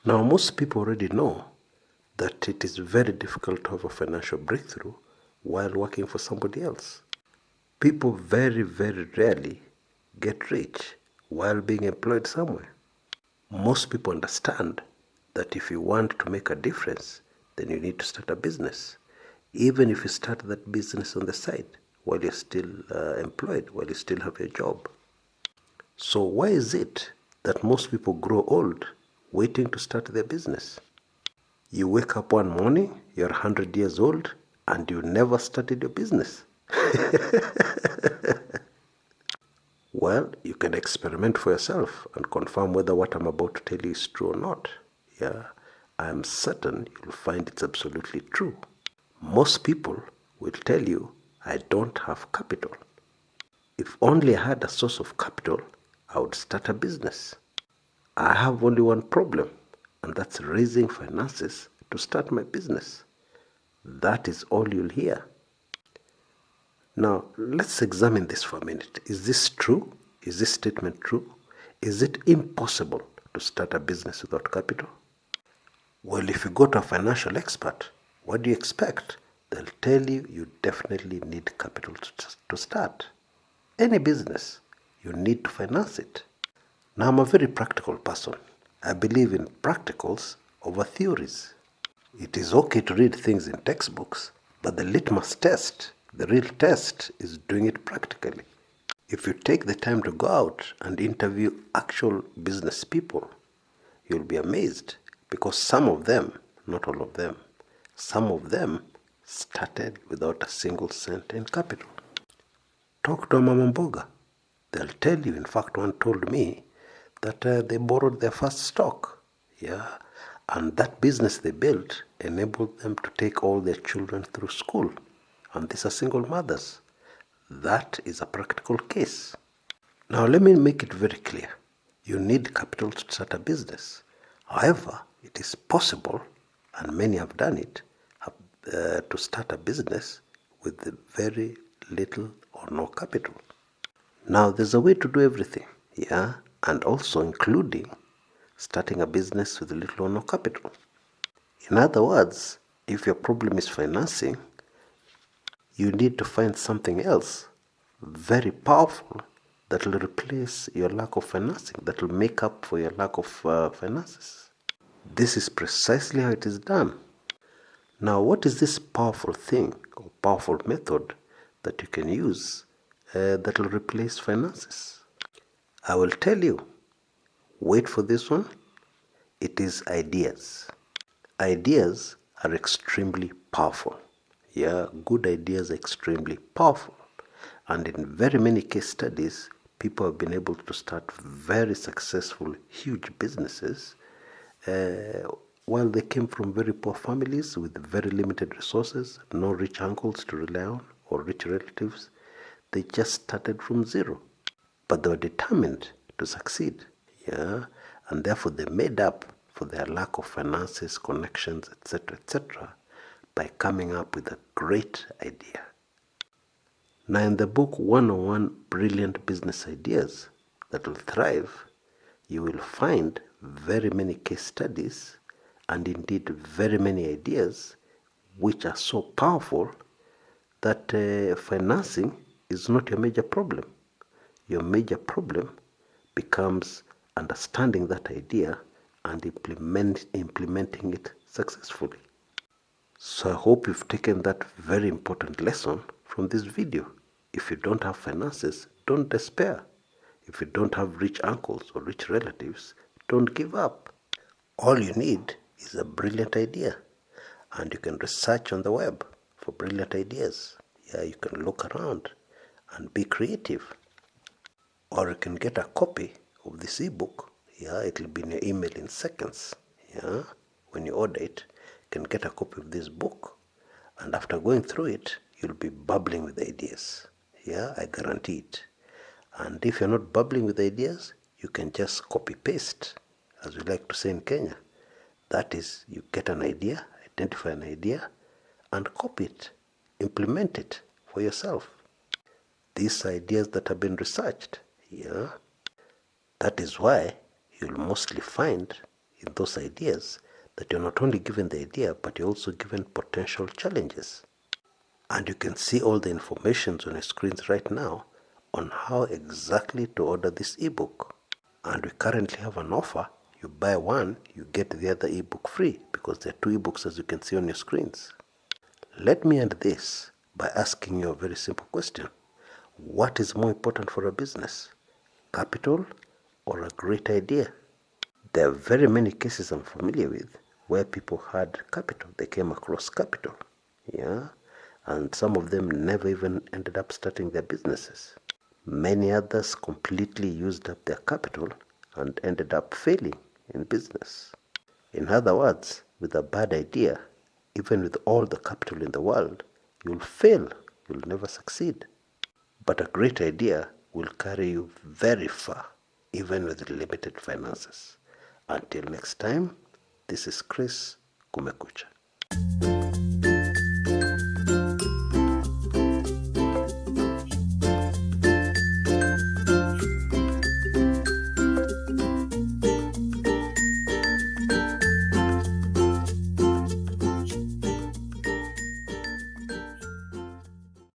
Now, most people already know that it is very difficult to have a financial breakthrough while working for somebody else. People very, very rarely get rich while being employed somewhere. Most people understand that if you want to make a difference, then you need to start a business. Even if you start that business on the side while you're still employed, while you still have your job. So why is it that most people grow old waiting to start their business? You wake up one morning, you're 100 years old, and you never started your business. Well, you can experiment for yourself and confirm whether what I'm about to tell you is true or not. Yeah, I am certain you'll find it's absolutely true. Most people will tell you, I don't have capital. If only I had a source of capital, I would start a business. I have only one problem, and that's raising finances to start my business. That is all you'll hear. Now, let's examine this for a minute. Is this true? Is this statement true? Is it impossible to start a business without capital? Well, if you go to a financial expert, what do you expect? They'll tell you you definitely need capital to start. Any business, you need to finance it. Now, I'm a very practical person. I believe in practicals over theories. It is okay to read things in textbooks, but the litmus test, the real test, is doing it practically. If you take the time to go out and interview actual business people, you'll be amazed because some of them, not all of them, some of them started without a single cent in capital. Talk to a mama mboga. They'll tell you, in fact, one told me that they borrowed their first stock. Yeah. And that business they built enabled them to take all their children through school. And these are single mothers. That is a practical case. Now let me make it very clear. You need capital to start a business. However, it is possible, and many have done it, to start a business with very little or no capital. Now there's a way to do everything, yeah, and also including starting a business with little or no capital. In other words, if your problem is financing, you need to find something else very powerful that will replace your lack of financing, that will make up for your lack of finances. This is precisely how it is done. Now, what is this powerful thing or powerful method that you can use that will replace finances? I will tell you. Wait for this one. It is ideas. Ideas are extremely powerful. Yeah, good ideas are extremely powerful. And in very many case studies, people have been able to start very successful, huge businesses while they came from very poor families with very limited resources, no rich uncles to rely on or rich relatives. They just started from zero. But they were determined to succeed. Yeah, and therefore they made up for their lack of finances, connections, etc., by coming up with a great idea. Now in the book 101 Brilliant Business Ideas That Will Thrive, you will find very many case studies and indeed very many ideas which are so powerful that financing is not your major problem. Your major problem becomes understanding that idea and implementing it successfully. So I hope you've taken that very important lesson from this video. If you don't have finances, don't despair. If you don't have rich uncles or rich relatives, don't give up. All you need is a brilliant idea. And you can research on the web for brilliant ideas. Yeah, you can look around and be creative. Or you can get a copy of this ebook. Yeah, it'll be in your email in seconds. Yeah, when you order it, you can get a copy of this book. And after going through it, you'll be bubbling with ideas. Yeah, I guarantee it. And if you're not bubbling with ideas, you can just copy paste, as we like to say in Kenya. That is, you get an idea, identify an idea, and copy it, implement it for yourself. These are ideas that have been researched. Yeah, that is why you'll mostly find in those ideas that you're not only given the idea, but you're also given potential challenges. And you can see all the information on your screens right now on how exactly to order this ebook. And we currently have an offer. You buy one, you get the other ebook free, because there are two ebooks as you can see on your screens. Let me end this by asking you a very simple question. What is more important for a business? Capital or a great idea? There are very many cases I'm familiar with where people had capital. They came across capital. Yeah. And some of them never even ended up starting their businesses. Many others completely used up their capital and ended up failing in business. In other words, with a bad idea, even with all the capital in the world, you'll fail. You'll never succeed. But a great idea will carry you very far, even with limited finances. Until next time, this is Kshs, Kumekucha.